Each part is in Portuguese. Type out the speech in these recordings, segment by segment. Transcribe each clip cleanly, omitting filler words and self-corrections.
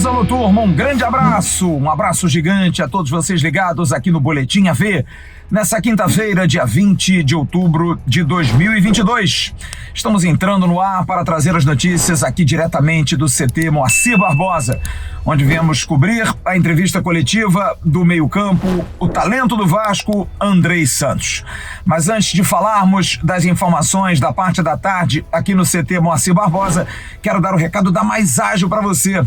Alô, turma, um grande abraço, um abraço gigante a todos vocês ligados aqui no Boletim AV, nessa quinta-feira, dia 20 de outubro de 2022. Estamos entrando no ar para trazer as notícias aqui diretamente do CT Moacir Barbosa, onde viemos cobrir a entrevista coletiva do meio-campo, o talento do Vasco, Andrei Santos. Mas antes de falarmos das informações da parte da tarde aqui no CT Moacir Barbosa, quero dar o recado da Mais Ágil para você.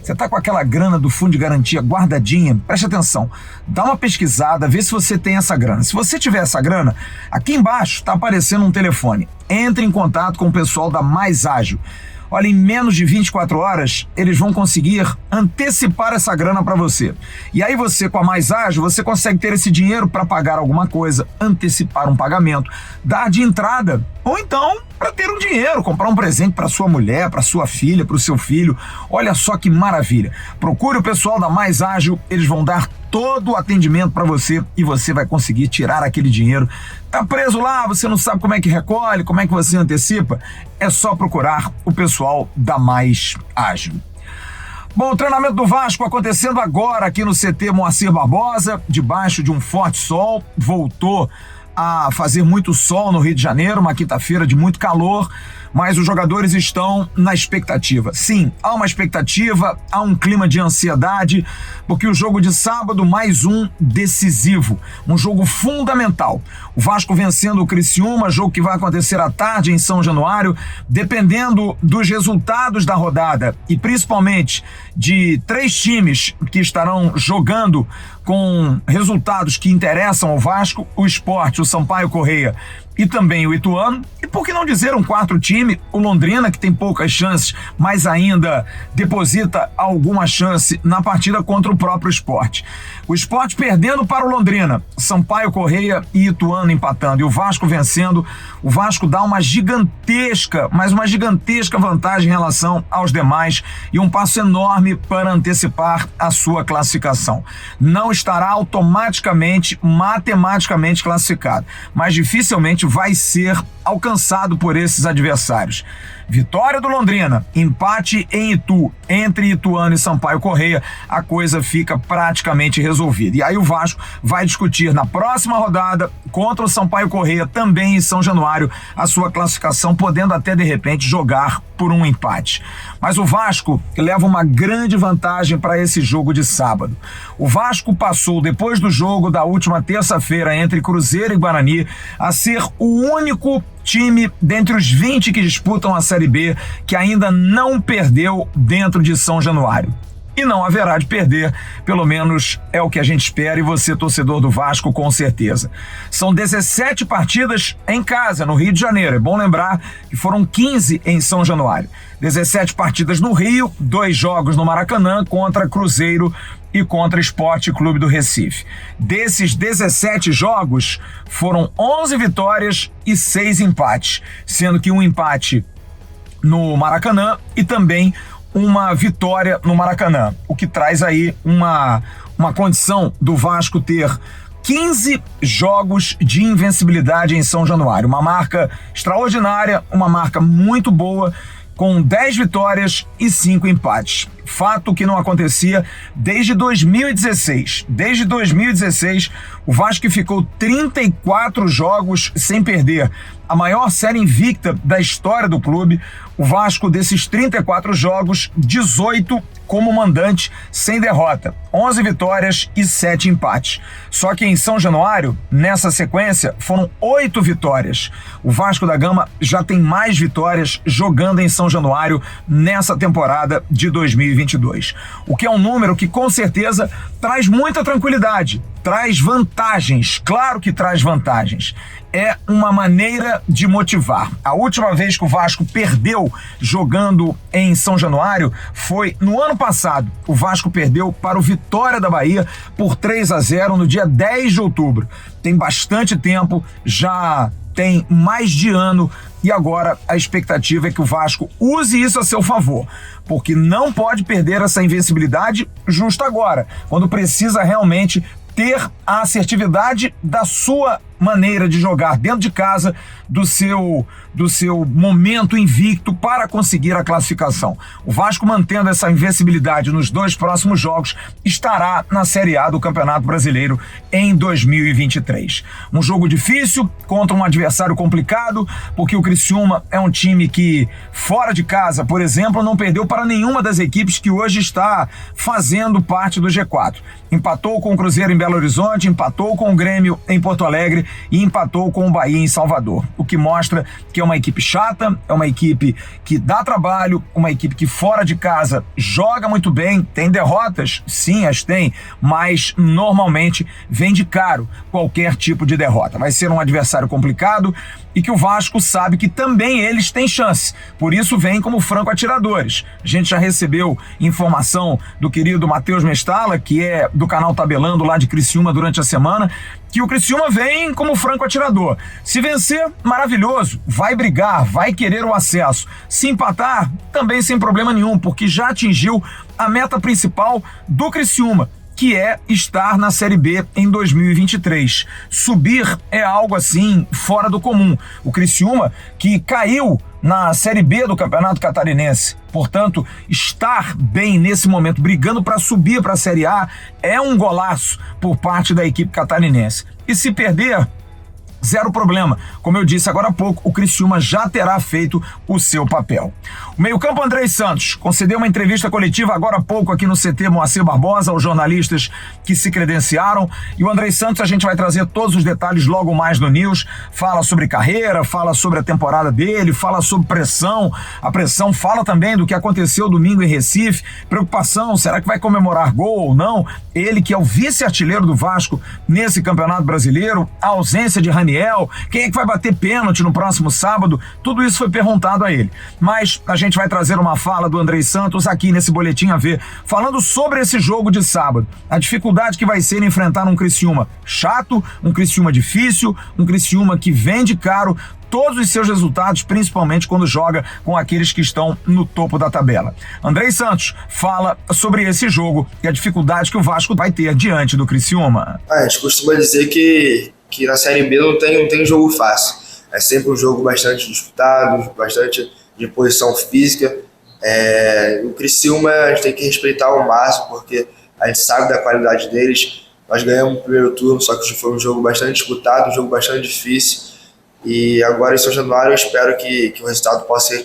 Você está com aquela grana do fundo de garantia guardadinha? Preste atenção, dá uma pesquisada, vê se você tem essa grana. Se você tiver essa grana, aqui embaixo está aparecendo um telefone. Entre em contato com o pessoal da Mais Ágil. Olha, em menos de 24 horas, eles vão conseguir antecipar essa grana para você. E aí você, com a Mais Ágil, você consegue ter esse dinheiro para pagar alguma coisa, antecipar um pagamento, dar de entrada, ou então para ter um dinheiro, comprar um presente para sua mulher, para sua filha, para o seu filho. Olha só que maravilha. Procure o pessoal da Mais Ágil, eles vão dar todo o atendimento para você e você vai conseguir tirar aquele dinheiro. Tá preso lá, você não sabe como é que recolhe, como é que você antecipa? É só procurar o pessoal da Mais Ágil. Bom, o treinamento do Vasco acontecendo agora aqui no CT Moacir Barbosa, debaixo de um forte sol, voltou a fazer muito sol no Rio de Janeiro, uma quinta-feira de muito calor, mas os jogadores estão na expectativa. Sim, há uma expectativa, há um clima de ansiedade, porque o jogo de sábado, mais um decisivo, um jogo fundamental. O Vasco vencendo o Criciúma, jogo que vai acontecer à tarde em São Januário, dependendo dos resultados da rodada e principalmente de 3 times que estarão jogando com resultados que interessam ao Vasco, o Sport, o Sampaio Corrêa e também o Ituano, e por que não dizer um 4º time, o Londrina, que tem poucas chances, mas ainda deposita alguma chance na partida contra o próprio Sport. O Sport perdendo para o Londrina, Sampaio Corrêa e Ituano empatando, e o Vasco vencendo. O Vasco dá uma gigantesca vantagem em relação aos demais e um passo enorme para antecipar a sua classificação. Não estará automaticamente, matematicamente classificado, mas dificilmente vai ser alcançado por esses adversários. Vitória do Londrina, empate em Itu, entre Ituano e Sampaio Corrêa, a coisa fica praticamente resolvida. E aí o Vasco vai discutir na próxima rodada contra o Sampaio Corrêa, também em São Januário, a sua classificação, podendo até de repente jogar por um empate. Mas o Vasco leva uma grande vantagem para esse jogo de sábado. O Vasco passou, depois do jogo da última terça-feira entre Cruzeiro e Guarani, a ser o único time dentre os 20 que disputam a Série B que ainda não perdeu dentro de São Januário. E não haverá de perder, pelo menos é o que a gente espera, e você, torcedor do Vasco, com certeza. São 17 partidas em casa, no Rio de Janeiro. É bom lembrar que foram 15 em São Januário. 17 partidas no Rio, 2 jogos no Maracanã contra Cruzeiro e contra Sport Clube do Recife. Desses 17 jogos, foram 11 vitórias e 6 empates, sendo que um empate no Maracanã e também uma vitória no Maracanã, o que traz aí uma condição do Vasco ter 15 jogos de invencibilidade em São Januário, uma marca extraordinária, uma marca muito boa, com 10 vitórias e 5 empates. Fato que não acontecia desde 2016. Desde 2016, o Vasco ficou 34 jogos sem perder. A maior série invicta da história do clube. O Vasco, desses 34 jogos, 18 como mandante, sem derrota. 11 vitórias e 7 empates. Só que em São Januário, nessa sequência, foram 8 vitórias. O Vasco da Gama já tem mais vitórias jogando em São Januário nessa temporada de 2022. O que é um número que, com certeza, traz muita tranquilidade, traz vantagens. Claro que traz vantagens. É uma maneira de motivar. A última vez que o Vasco perdeu jogando em São Januário foi no ano passado. O Vasco perdeu para o Vitória da Bahia por 3-0 no dia 10 de outubro. Tem bastante tempo, já tem mais de ano, e agora a expectativa é que o Vasco use isso a seu favor, porque não pode perder essa invencibilidade justo agora, quando precisa realmente ter a assertividade da sua maneira de jogar dentro de casa do seu momento invicto para conseguir a classificação. O Vasco, mantendo essa invencibilidade nos 2 próximos jogos, estará na Série A do Campeonato Brasileiro em 2023. Um jogo difícil contra um adversário complicado, porque o Criciúma é um time que, fora de casa, por exemplo, não perdeu para nenhuma das equipes que hoje está fazendo parte do G4. Empatou com o Cruzeiro em Belo Horizonte, empatou com o Grêmio em Porto Alegre e empatou com o Bahia em Salvador. O que mostra que é uma equipe chata, é uma equipe que dá trabalho, uma equipe que fora de casa joga muito bem, tem derrotas, sim, as tem, mas normalmente vende caro qualquer tipo de derrota. Vai ser um adversário complicado e que o Vasco sabe que também eles têm chance. Por isso vem como franco atiradores. A gente já recebeu informação do querido Matheus Mestala, que é do canal Tabelando lá de Criciúma durante a semana, que o Criciúma vem como franco atirador. Se vencer, maravilhoso, vai brigar, vai querer o acesso. Se empatar, também sem problema nenhum, porque já atingiu a meta principal do Criciúma, que é estar na Série B em 2023. Subir é algo assim fora do comum. O Criciúma, que caiu na Série B do Campeonato Catarinense, portanto, estar bem nesse momento, brigando para subir para a Série A, é um golaço por parte da equipe catarinense. E se perder, zero problema. Como eu disse agora há pouco, o Criciúma já terá feito o seu papel. O meio-campo Andrei Santos concedeu uma entrevista coletiva agora há pouco aqui no CT Moacir Barbosa aos jornalistas que se credenciaram. E o Andrei Santos, a gente vai trazer todos os detalhes logo mais no News. Fala sobre carreira, fala sobre a temporada dele, fala sobre pressão. A pressão fala também do que aconteceu domingo em Recife. Preocupação, será que vai comemorar gol ou não? Ele que é o vice-artilheiro do Vasco nesse Campeonato Brasileiro, a ausência de Raniel, quem é que vai bater pênalti no próximo sábado? Tudo isso foi perguntado a ele. Mas a gente vai trazer uma fala do Andrei Santos aqui nesse Boletim AV, falando sobre esse jogo de sábado. A dificuldade que vai ser enfrentar um Criciúma chato, um Criciúma difícil, um Criciúma que vende caro todos os seus resultados, principalmente quando joga com aqueles que estão no topo da tabela. Andrei Santos fala sobre esse jogo e a dificuldade que o Vasco vai ter diante do Criciúma. A gente costuma dizer que na Série B não tem jogo fácil. É sempre um jogo bastante disputado, bastante de posição física. O Criciúma a gente tem que respeitar ao máximo, porque a gente sabe da qualidade deles. Nós ganhamos o primeiro turno, só que foi um jogo bastante disputado, um jogo bastante difícil. E agora em São Januário eu espero que o resultado possa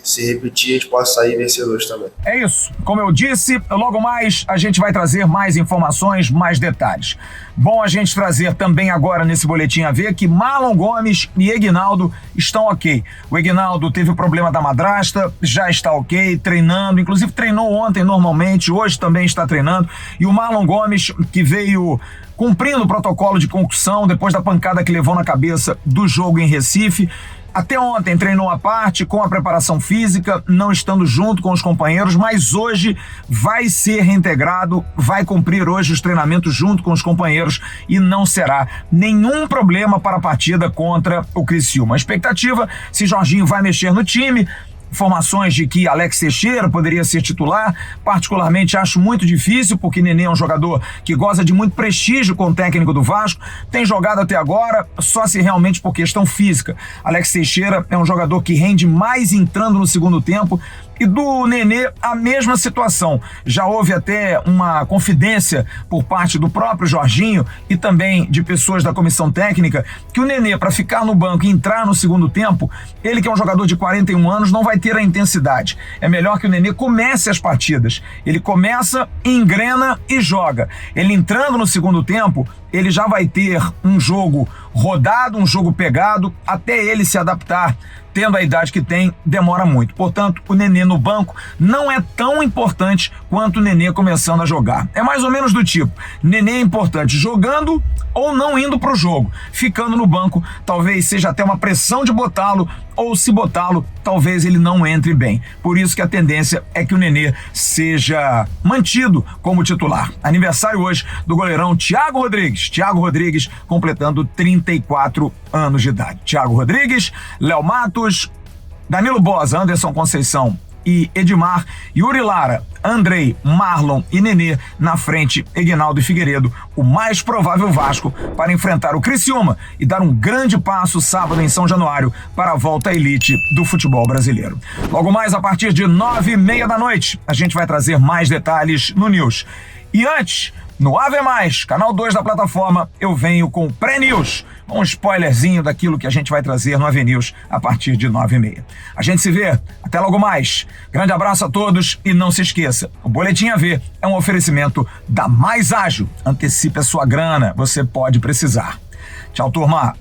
se repetir e a gente possa sair vencedores também. É isso. Como eu disse, logo mais a gente vai trazer mais informações, mais detalhes. Bom a gente trazer também agora nesse Boletim AV que Marlon Gomes e Eguinaldo estão ok. O Eguinaldo teve o problema da madrasta, já está ok, treinando, inclusive treinou ontem normalmente, hoje também está treinando. E o Marlon Gomes, que veio cumprindo o protocolo de concussão depois da pancada que levou na cabeça do jogo em Recife, até ontem treinou à parte com a preparação física, não estando junto com os companheiros, mas hoje vai ser reintegrado, vai cumprir hoje os treinamentos junto com os companheiros e não será nenhum problema para a partida contra o Criciúma. A expectativa, se Jorginho vai mexer no time, informações de que Alex Teixeira poderia ser titular, particularmente acho muito difícil, porque Nenê é um jogador que goza de muito prestígio com o técnico do Vasco, tem jogado até agora só se realmente por questão física. Alex Teixeira é um jogador que rende mais entrando no segundo tempo, e do Nenê, a mesma situação. Já houve até uma confidência por parte do próprio Jorginho e também de pessoas da comissão técnica que o Nenê, para ficar no banco e entrar no segundo tempo, ele que é um jogador de 41 anos, não vai ter a intensidade. É melhor que o Nenê comece as partidas. Ele começa, engrena e joga. Ele entrando no segundo tempo, ele já vai ter um jogo rodado, um jogo pegado, até ele se adaptar. Tendo a idade que tem, demora muito. Portanto, o Nenê no banco não é tão importante quanto o Nenê começando a jogar. É mais ou menos do tipo, Nenê é importante jogando ou não indo para o jogo. Ficando no banco, talvez seja até uma pressão de botá-lo, ou se botá-lo, talvez ele não entre bem. Por isso que a tendência é que o Nenê seja mantido como titular. Aniversário hoje do goleirão Thiago Rodrigues. Thiago Rodrigues completando 34 anos de idade. Thiago Rodrigues, Léo Matos, Danilo Bosa, Anderson Conceição e Edmar, Yuri Lara, Andrei, Marlon e Nenê, na frente Eguinaldo e Figueiredo, o mais provável Vasco para enfrentar o Criciúma e dar um grande passo sábado em São Januário para a volta à elite do futebol brasileiro. Logo mais, a partir de 9h30 da noite, a gente vai trazer mais detalhes no News. E antes, no Ave Mais, canal 2 da plataforma, eu venho com o Pré-News, um spoilerzinho daquilo que a gente vai trazer no Ave News a partir de 9h30. A gente se vê, até logo mais. Grande abraço a todos e não se esqueça, o Boletim AV é um oferecimento da Mais Ágil. Antecipe a sua grana, você pode precisar. Tchau, turma.